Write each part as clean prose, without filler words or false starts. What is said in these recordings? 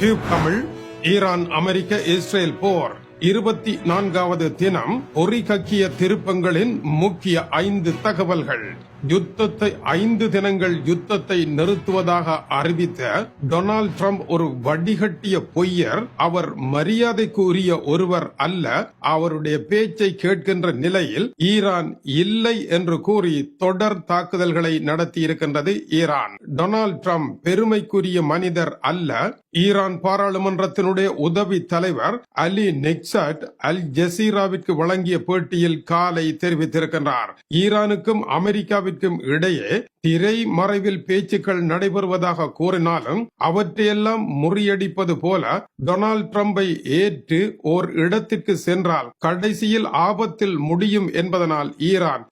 Tube Tamil. Iran அமெரிக்க Israel போர் 24வது தினம். பொறி கக்கிய திருப்பங்களின் முக்கிய 5 தகவல்கள். யுத்தத்தை 5 தினங்கள் யுத்தத்தை நிறுத்துவதாக அறிவித்த டொனால்ட் ட்ரம்ப் ஒரு வடிகட்டிய பொய்யர். அவர் மரியாதைக்கு உரிய ஒருவர் அல்ல. அவருடைய பேச்சை கேட்கின்ற நிலையில் ஈரான் இல்லை என்று கூறி தொடர் தாக்குதல்களை நடத்தி இருக்கின்றது ஈரான். டொனால்ட் ட்ரம்ப் பெருமைக்குரிய மனிதர் அல்ல. ஈரான் பாராளுமன்றத்தினுடைய உதவி தலைவர் அலி நெக்சாட் அல் ஜசீராவிற்கு வழங்கிய பேட்டியில் காலை தெரிவித்திருக்கின்றார். ஈரானுக்கும் அமெரிக்காவிற்கும் இடையே திரை மறைவில் பேச்சுக்கள் நடைபெறுவதாக கூறினாலும் அவற்றையெல்லாம் முறியடிப்பது போல டொனால்ட் ட்ரம்பை ஏற்று ஓர் இடத்திற்கு சென்றால் கடைசியில் ஆபத்தில் முடியும் என்பதனால் ஈரான்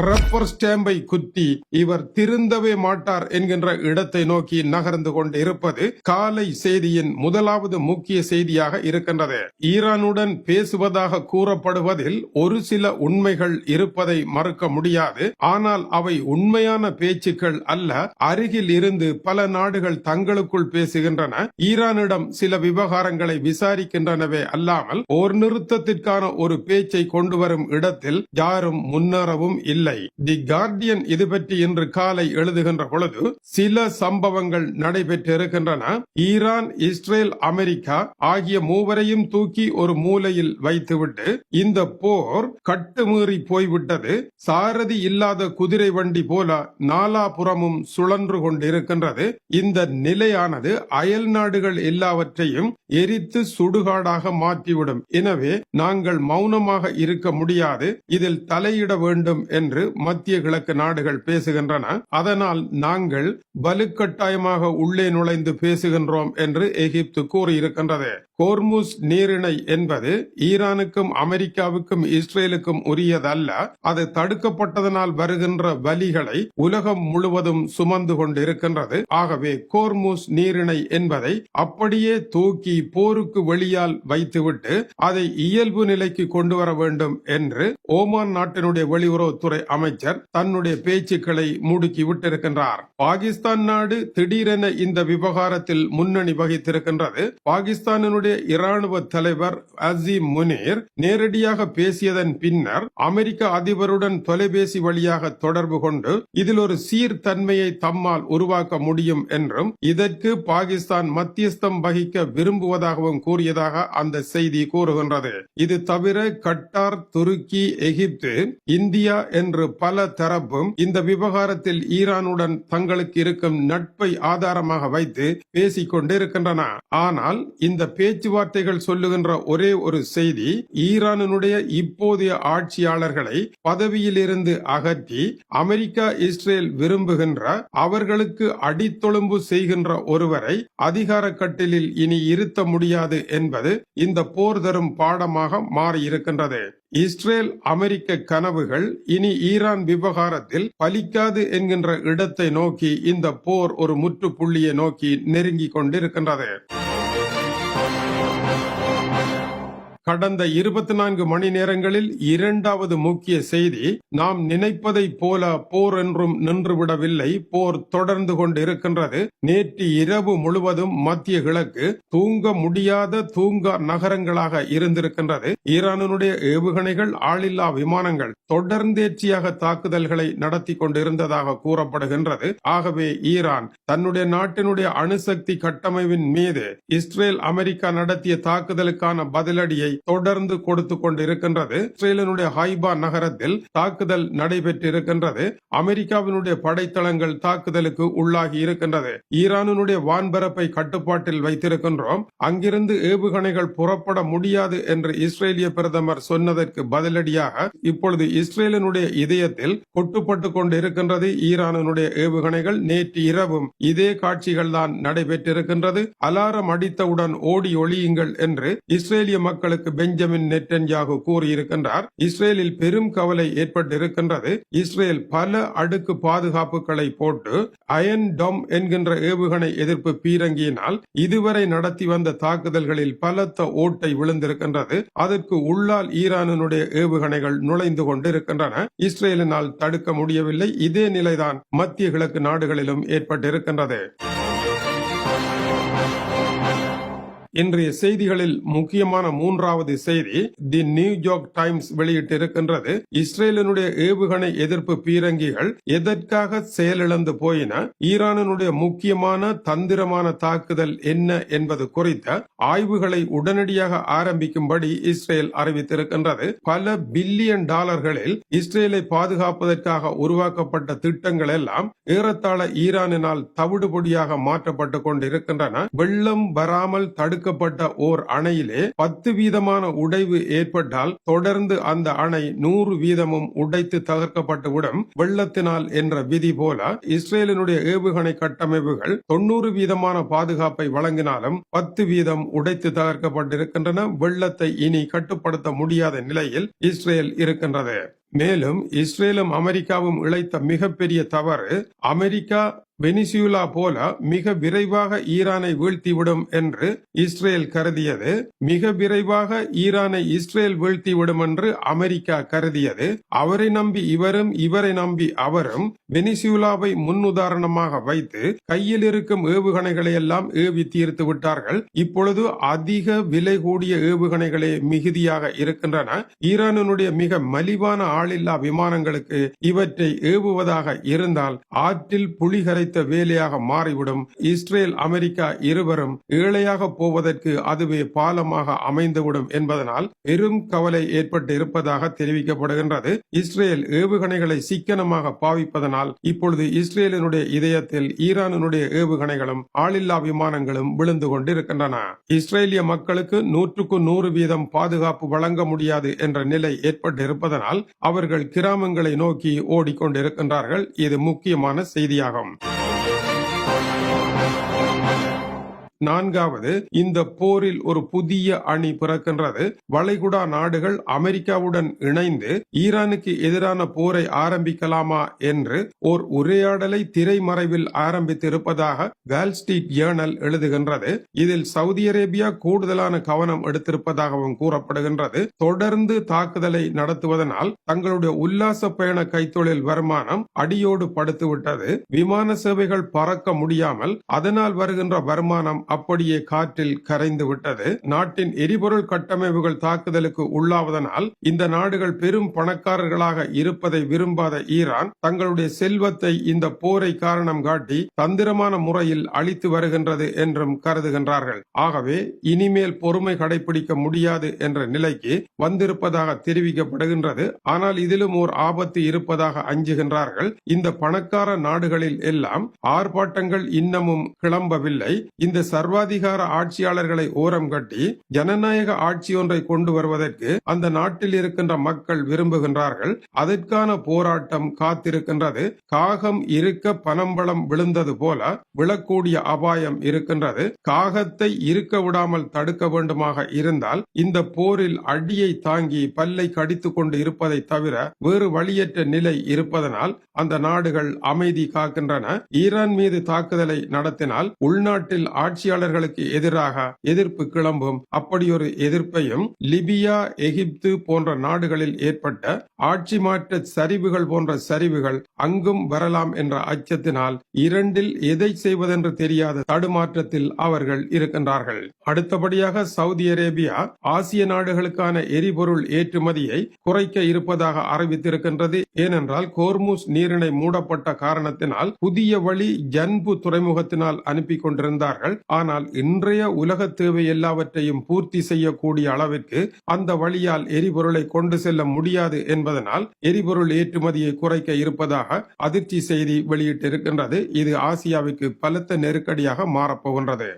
ரப்பர் ஸ்டாம்பை குத்தி இவர் திருந்தவே மாட்டார் என்கின்ற இடத்தை நோக்கி நகர்ந்து கொண்டு இருப்பது காலை செய்தியின் முதலாவது முக்கிய செய்தியாக இருக்கின்றது. ஈரானுடன் பேசுவதாக கூறப்படுவதில் ஒரு சில உண்மைகள் இருப்பதை மறுக்க முடியாது. ஆனால் அவை உண்மையான பேச்சுக்கள் அல்ல. அருகில் இருந்து பல நாடுகள் தங்களுக்குள் பேசுகின்றன. ஈரானிடம் சில விவகாரங்களை விசாரிக்கின்றனவே அல்லாமல் போர் நிறுத்தத்திற்கான ஒரு பேச்சை கொண்டு வரும் இடத்தில் யாரும் முன்னேறவும் இல்லை. தி கார்டியன் இது பற்றி இன்று காலை எழுதுகின்ற பொழுது சில சம்பவங்கள் நடைபெற்றிருக்கின்றன. ஈரான், இஸ்ரேல், அமெரிக்கா ஆகிய மூவரையும் தூக்கி ஒரு மூலையில் வைத்துவிட்டு இந்த போர் கட்டுமீறி போய்விட்டது. சாரதி இல்லாத குதிரை வண்டி போல நாலாபுறமும் சுழன்று கொண்டிருக்கின்றது. இந்த நிலையானது அயல் நாடுகள் எல்லாவற்றையும் எரித்து சுடுகாடாக மாற்றிவிடும். எனவே நாங்கள் மௌனமாக இருக்க முடியாது. இதில் தலையிட வேண்டும் என்று மத்திய கிழக்கு நாடுகள் பேசுகின்றன. அதனால் நாங்கள் வலுக்கட்டாயமாக உள்ளே நுழைந்து பேசுகின்றோம் என்று எகிப்து கூறியிருக்கின்றது. ஹோர்முஸ் நீரிணை என்பது ஈரானுக்கும் அமெரிக்காவுக்கும் இஸ்ரேலுக்கும் உரியதல்ல. அது தடுக்கப்பட்டதனால் வருகின்ற வலிகளை உலகம் முழுவதும் சுமந்து கொண்டிருக்கின்றது. ஆகவே ஹோர்முஸ் நீரிணை என்பதை அப்படியே தூக்கி போருக்கு வெளியால் வைத்துவிட்டு அதை இயல்பு நிலைக்கு கொண்டு வர வேண்டும் என்று ஓமான் நாட்டினுடைய வெளியுறவுத்துறை அமைச்சர் தன்னுடைய பேச்சுக்களை முடுக்கி விட்டிருக்கின்றார். பாகிஸ்தான் நாடு திடீரென இந்த விவகாரத்தில் முன்னணி வகித்திருக்கின்றது. பாகிஸ்தானினுடைய இராணுவ தலைவர் அசீம் முனீர் நேரடியாக பேசியதன் பின்னர் அமெரிக்க அதிபருடன் தொலைபேசி வழியாக தொடர்பு கொண்டு இதில் ஒரு சீர்தன்மையை தம்மால் உருவாக்க முடியும் என்றும் இதற்கு பாகிஸ்தான் மத்தியஸ்தம் வகிக்க விரும்புவதாகவும் கூறியதாக அந்த செய்தி கூறுகின்றது. இது தவிர கட்டார், துருக்கி, எகிப்து, இந்தியா என்று பல தரப்பும் இந்த விவகாரத்தில் ஈரானுடன் தங்களுக்கு இருக்கும் நட்பை ஆதாரமாக வைத்து பேசிக் கொண்டிருக்கின்றன. ஆனால் இந்த பேச்சுவார்த்தைகள் சொல்லுகின்ற ஒரே ஒரு செய்தி, ஈரானுடைய இப்போதைய ஆட்சியாளர்களை பதவியில் இருந்து அகற்றி அமெரிக்கா, இஸ்ரேல் விரும்புகின்ற அவர்களுக்கு அடித்தொழும்பு செய்கின்ற ஒருவரை அதிகார கட்டிலில் இனி இருத்த முடியாது என்பது இந்த போர் தரும் பாடமாக மாறியிருக்கின்றது. இஸ்ரேல் அமெரிக்க கனவுகள் இனி ஈரான் விவகாரத்தில் பலிக்காது என்கின்ற இடத்தை நோக்கி இந்த போர் ஒரு முற்றுப்புள்ளியை நோக்கி நெருங்கிக் கொண்டிருக்கின்றது. கடந்த 24 மணி நேரங்களில் இரண்டாவது முக்கிய செய்தி, நாம் நினைப்பதை போல போர் என்றும் நின்றுவிடவில்லை. போர் தொடர்ந்து கொண்டிருக்கின்றது. நேற்று இரவு முழுவதும் மத்திய கிழக்கு தூங்க முடியாத தூங்க நகரங்களாக இருந்திருக்கின்றது. ஈரானுடைய ஏவுகணைகள், ஆளில்லா விமானங்கள் தொடர்ந்தேர்ச்சியாக தாக்குதல்களை நடத்தி கொண்டிருந்ததாக கூறப்படுகின்றது. ஆகவே ஈரான் தன்னுடைய நாட்டினுடைய அணுசக்தி கட்டமைப்பின் மீது இஸ்ரேல், அமெரிக்கா நடத்திய தாக்குதலுக்கான பதிலடியை தொடர்ந்து கொடுத்து கொண்டிருக்கின்றது. இஸ்ரேலினுடைய ஹைபா நகரத்தில் தாக்குதல் நடைபெற்றிருக்கின்றது. அமெரிக்காவினுடைய படைத்தளங்கள் தாக்குதலுக்கு உள்ளாகி இருக்கின்றது. ஈரானுடைய வான்பரப்பை கட்டுப்பாட்டில் வைத்திருக்கின்றோம், அங்கிருந்து ஏவுகணைகள் புறப்பட முடியாது என்று இஸ்ரேலிய பிரதமர் சொன்னதற்கு பதிலடியாக இப்பொழுது இஸ்ரேலினுடைய இதயத்தில் கொட்டுப்பட்டு கொண்டிருக்கின்றது ஈரானுடைய ஏவுகணைகள். நேற்று இரவும் இதே காட்சிகள் தான் நடைபெற்றிருக்கின்றது. அலாரம் அடித்தவுடன் ஓடி ஒளியுங்கள் என்று இஸ்ரேலிய மக்களுக்கு பெஞ்சமின் நெட்டன்யாகு கூறியிருக்கின்றார். இஸ்ரேலில் பெரும் கவலை ஏற்பட்டிருக்கின்றது. இஸ்ரேல் பல அடுக்கு பாதுகாப்புகளை போட்டு அயன் டாம் என்கின்ற ஏவுகணை எதிர்ப்பு பீரங்கியினால் இதுவரை நடத்தி வந்த தாக்குதல்களில் பலத்த ஓட்டை விழுந்திருக்கின்றது. அதற்கு உள்ளால் ஈரானுடைய ஏவுகணைகள் நுழைந்து கொண்டிருக்கின்றன. இஸ்ரேலினால் தடுக்க முடியவில்லை. இதே நிலைதான் மத்திய கிழக்கு நாடுகளிலும் ஏற்பட்டிருக்கின்றது. இன்றைய செய்திகளில் முக்கியமான மூன்றாவது செய்தி தி நியூயார்க் டைம்ஸ் வெளியிட்டிருக்கின்றது. இஸ்ரேலினுடைய ஏவுகணை எதிர்ப்பு பீரங்கிகள் எதற்காக செயலிழந்து போயின, ஈரானினுடைய முக்கியமான தந்திரமான தாக்குதல் என்ன என்பது குறித்த ஆய்வுகளை உடனடியாக ஆரம்பிக்கும்படி இஸ்ரேல் அறிவித்திருக்கின்றது. பல பில்லியன் டாலர்களில் இஸ்ரேலை பாதுகாப்பதற்காக உருவாக்கப்பட்ட திட்டங்கள் எல்லாம் ஏறத்தாழ ஈரானினால் தவிடுபொடியாக மாற்றப்பட்டுக் கொண்டிருக்கின்றன. வெள்ளம் வராமல் தடுக்கப்பட்ட ஓர் அணையிலே 10% உடைவு ஏற்பட்டால் தொடர்ந்து அந்த அணை 100% உடைத்து தகர்க்கப்பட்டுவிடும். வெள்ளத்தினால் என்ற விதி போல இஸ்ரேலினுடைய ஏவுகணை கட்டமைப்புகள் 90% பாதுகாப்பை வழங்கினாலும் 10% உடைத்து தகர்க்கப்பட்டிருக்கின்றன. வெள்ளத்தை இனி கட்டுப்படுத்த முடியாத நிலையில் இஸ்ரேல் இருக்கின்றது. மேலும் இஸ்ரேலும் அமெரிக்காவும் இழைத்த மிகப்பெரிய தவறு, அமெரிக்கா வெனிசுலா போல மிக விரைவாக ஈரானை வீழ்த்திவிடும் என்று இஸ்ரேல் கருதியது. மிக விரைவாக ஈரானை இஸ்ரேல் வீழ்த்திவிடும் என்று அமெரிக்கா கருதியது. அவரை நம்பி இவரும் இவரை நம்பி அவரும் வெனிசுலாவை முன்னுதாரணமாக வைத்து கையில் இருக்கும் ஏவுகணைகளை எல்லாம் ஏவி தீர்த்து விட்டார்கள். இப்பொழுது அதிக விலை கூடிய ஏவுகணைகளே மிகுதியாக இருக்கின்றன. ஈரானுடைய மிக மலிவான ஆளில்லா விமானங்களுக்கு இவற்றை ஏவுவதாக இருந்தால் ஆற்றில் புலிகரை வேலையாக மாறிவிடும். இஸ்ரேல் அமெரிக்கா இருவரும் ஏழையாக போவதற்கு அதுவே பாலமாக அமைந்துவிடும் என்பதனால் பெரும் கவலை ஏற்பட்டு இருப்பதாக தெரிவிக்கப்படுகின்றது. இஸ்ரேல் ஏவுகணைகளை சிக்கனமாக பாவிப்பதனால் இப்பொழுது இஸ்ரேலினுடைய இதயத்தில் ஈரானுடைய ஏவுகணைகளும் ஆளில்லா விமானங்களும் விழுந்து கொண்டிருக்கின்றன. இஸ்ரேலிய மக்களுக்கு 100% பாதுகாப்பு வழங்க முடியாது என்ற நிலை ஏற்பட்டு இருப்பதனால் அவர்கள் கிராமங்களை நோக்கி ஓடிக்கொண்டிருக்கின்றார்கள். இது முக்கியமான செய்தியாகும். நான்காவது, இந்த போரில் ஒரு புதிய அணி பிறக்கின்றது. வளைகுடா நாடுகள் அமெரிக்காவுடன் இணைந்து ஈரானுக்கு எதிரான போரை ஆரம்பிக்கலாமா என்று ஓர் உரையாடலை திரைமறைவில் ஆரம்பித்திருப்பதாக வால் ஸ்ட்ரீட் ஜேர்னல் எழுதுகின்றது. இதில் சவுதி அரேபியா கூடுதலான கவனம் எடுத்திருப்பதாகவும் கூறப்படுகின்றது. தொடர்ந்து தாக்குதலை நடத்துவதனால் தங்களுடைய உல்லாச பயண கைத்தொழில் வருமானம் அடியோடு படுத்துவிட்டது. விமான சேவைகள் பறக்க முடியாமல் அதனால் வருகின்ற வருமானம் அப்படியே காற்றில் கரைந்து விட்டது. நாட்டின் எரிபொருள் கட்டமைப்புகள் தாக்குதலுக்கு உள்ளாவதனால் இந்த நாடுகள் பெரும் பணக்காரர்களாக இருப்பதை விரும்பாத ஈரான் தங்களுடைய செல்வத்தை இந்த போரை காரணம் காட்டி தந்திரமான முறையில் அளித்து வருகின்றது என்றும் கருதுகின்றார்கள். ஆகவே இனிமேல் பொறுமை கடைபிடிக்க முடியாது என்ற நிலைக்கு வந்திருப்பதாக தெரிவிக்கப்படுகின்றது. ஆனால் இதிலும் ஓர் ஆபத்து இருப்பதாக அஞ்சுகின்றார்கள். இந்த பணக்கார நாடுகளில் எல்லாம் ஆர்ப்பாட்டங்கள் இன்னமும் கிளம்பவில்லை. இந்த சர்வாதிகார ஆட்சியாளர்களை ஓரம் கட்டி ஜனநாயக ஆட்சி ஒன்றை கொண்டு வருவதற்கு அந்த நாட்டில் இருக்கின்ற மக்கள் விரும்புகின்றார்கள். அதற்கான போராட்டம் காத்திருக்கின்றது. காகம் இருக்க பனம்பழம் விழுந்தது போல விழக்கூடிய அபாயம் இருக்கின்றது. காகத்தை இருக்க விடாமல் தடுக்க வேண்டுமாக இருந்தால் இந்த போரில் அடியை தாங்கி பல்லை கடித்துக் கொண்டு இருப்பதை தவிர வேறு வழியற்ற நிலை இருப்பதனால் அந்த நாடுகள் அமைதி காக்கின்றன. ஈரான் மீது தாக்குதலை நடத்தினால் உள்நாட்டில் ஆட்சியாளர்களுக்கு எதிராக எதிர்ப்பு கிளம்பும். அப்படியொரு எதிர்ப்பையும் லிபியா, எகிப்து போன்ற நாடுகளில் ஏற்பட்ட ஆட்சி மாற்ற சரிவுகள் போன்ற சரிவுகள் அங்கும் வரலாம் என்ற அச்சத்தினால் இரண்டில் எதை செய்வதென்று தெரியாத தடுமாற்றத்தில் அவர்கள் இருக்கின்றார்கள். அடுத்தபடியாக சவுதி அரேபியா ஆசிய நாடுகளுக்கான எரிபொருள் ஏற்றுமதியை குறைக்க இருப்பதாக அறிவித்திருக்கின்றது. ஏனென்றால் கோர்முஸ் நீரிணை மூடப்பட்ட காரணத்தினால் புதிய வழி ஜன்பு துறைமுகத்தினால் அனுப்பி கொண்டிருந்தார்கள். ஆனால் இன்றைய உலக தேவை எல்லாவற்றையும் பூர்த்தி செய்யக்கூடிய அளவிற்கு அந்த வழியால் எரிபொருளை கொண்டு செல்ல முடியாது என்பதனால் எரிபொருள் ஏற்றுமதியை குறைக்க இருப்பதாக அதிர்ச்சி செய்தி வெளியிட்டிருக்கின்றது. இது ஆசியாவிற்கு பலத்த நெருக்கடியாக மாறப்போகின்றது.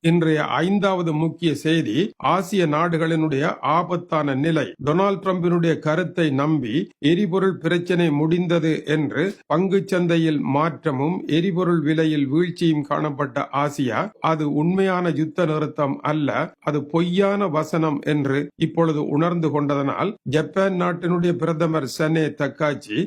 இன்றைய ஐந்தாவது முக்கிய செய்தி ஆசிய நாடுகளினுடைய ஆபத்தான நிலை. டொனால்ட் டிரம்பினுடைய கருத்தை நம்பி எரிபொருள் பிரச்சனை முடிந்தது என்று பங்கு சந்தையில் மாற்றமும் எரிபொருள் விலையில் வீழ்ச்சியும் காணப்பட்ட ஆசியா அது உண்மையான யுத்த நிறுத்தம் அல்ல, அது பொய்யான வசனம் என்று இப்பொழுது உணர்ந்து கொண்டதனால் ஜப்பான் நாட்டினுடைய பிரதமர் சனே தக்காச்சி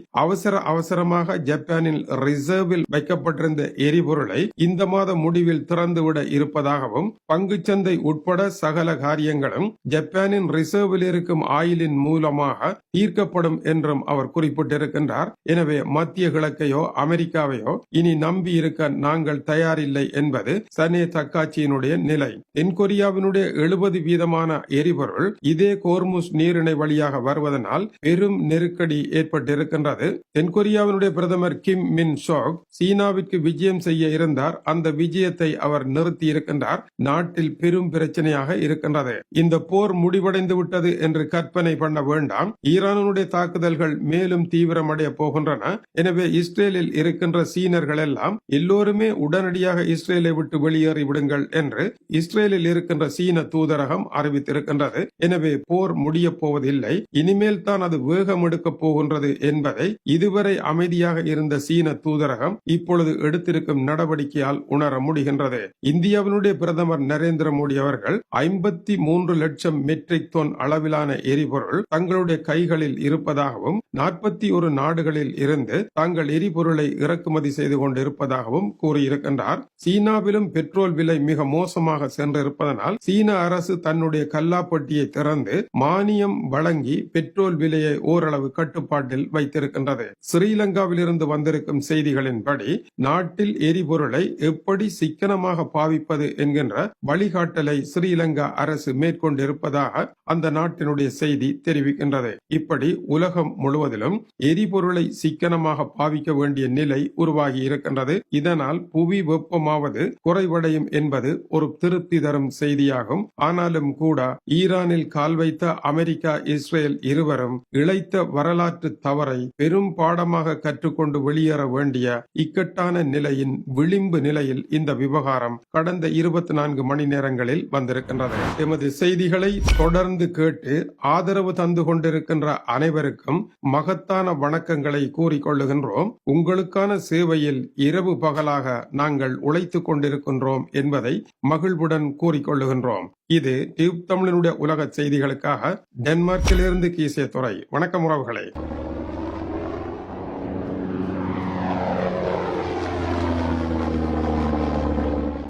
அவசரமாக ஜப்பானில் ரிசர்வில் வைக்கப்பட்டிருந்த எரிபொருளை இந்த மாத முடிவில் திறந்துவிட இருப்பதாக இருப்பதாகவும் பங்குச்சந்தை உட்பட சகல காரியங்களும் ஜப்பானின் ரிசர்வில் இருக்கும் ஆயிலின் மூலமாக தீர்க்கப்படும் என்றும் அவர் குறிப்பிட்டிருக்கின்றார். எனவே மத்திய கிழக்கையோ அமெரிக்காவையோ இனி நம்பி இருக்க நாங்கள் தயாரில்லை என்பது சனே தக்காட்சியினுடைய நிலை. தென்கொரியாவினுடைய 70% எரிபொருள் இதே கோர்முஸ் நீரிணை வழியாக வருவதனால் பெரும் நெருக்கடி ஏற்பட்டிருக்கின்றது. தென்கொரியாவினுடைய பிரதமர் கிம் மின் சோக் சீனாவிற்கு விஜயம் செய்ய இருந்தார். அந்த விஜயத்தை அவர் நிறுத்தி இருக்கின்றார். நாட்டில் பெரும் பிரச்சனையாக இருக்கின்றது. இந்த போர் முடிவடைந்து விட்டது என்று கற்பனை பண்ண வேண்டாம். ஈரானுடைய தாக்குதல்கள் மேலும் தீவிரமடைய போகின்றன. எனவே இஸ்ரேலில் இருக்கின்ற சீனர்கள் எல்லாம் எல்லோருமே உடனடியாக இஸ்ரேலை விட்டு வெளியேறி விடுங்கள் என்று இஸ்ரேலில் இருக்கின்ற சீன தூதரகம் அறிவித்திருக்கின்றது. எனவே போர் முடிய போவதில்லை, இனிமேல் தான் அது வேகம் எடுக்க போகின்றது என்பதை இதுவரை அமைதியாக இருந்த சீன தூதரகம் இப்பொழுது எடுத்திருக்கும் நடவடிக்கையால் உணர முடிகின்றது. இந்தியாவினுடைய பிரதமர் நரேந்திர மோடி அவர்கள் 53 லட்சம் மெட்ரிக் டன் அளவிலான எரிபொருள் தங்களுடைய கைகளில் இருப்பதாகவும் 41 நாடுகளில் இருந்து தாங்கள் எரிபொருளை இறக்குமதி செய்து கொண்டிருப்பதாகவும் கூறியிருக்கின்றார். சீனாவிலும் பெட்ரோல் விலை மிக மோசமாக சென்றிருப்பதனால் சீன அரசு தன்னுடைய கல்லாப்பட்டியை திறந்து மானியம் வழங்கி பெட்ரோல் விலையை ஓரளவு கட்டுப்பாட்டில் வைத்திருக்கின்றது. ஸ்ரீலங்காவில் இருந்து வந்திருக்கும் செய்திகளின்படி நாட்டில் எரிபொருளை எப்படி சிக்கனமாக பாவிப்பது என்கின்ற வழிகாட்டலை ஸ்ரீலங்கா அரசு மேற்கொண்டிருப்பதாக அந்த நாட்டினுடைய செய்தி தெரிவிக்கின்றது. இப்படி உலகம் முழுவதிலும் எரிபொருளை சிக்கனமாக பாவிக்க வேண்டிய நிலை உருவாகி இருக்கின்றது. இதனால் புவி வெப்பமாவது குறைவடையும் என்பது ஒரு திருப்தி தரும் செய்தியாகும். ஆனாலும் கூட ஈரானில் கால் வைத்த அமெரிக்கா இஸ்ரேல் இருவரும் இழைத்த வரலாற்று தவறை பெரும் பாடமாக கற்றுக்கொண்டு வெளியேற வேண்டிய இக்கட்டான நிலையின் விளிம்பு நிலையில் இந்த விவகாரம் கடந்த 24 மணி நேரங்களில் வந்திருக்கின்றது. எமது செய்திகளை தொடர்ந்து கேட்டு ஆதரவு தந்து கொண்டிருக்கின்ற அனைவருக்கும் மகத்தான வணக்கங்களை கூறிக்கொள்ளுகின்றோம். உங்களுக்கான சேவையில் இரவு பகலாக நாங்கள் உழைத்துக் கொண்டிருக்கின்றோம் என்பதை மகிழ்வுடன் கூறிக்கொள்ளுகின்றோம். இது டியூப் தமிழனுடைய உலக செய்திகளுக்காக டென்மார்க்கிலிருந்து கீசிய துறை. வணக்கம் உறவுகளே.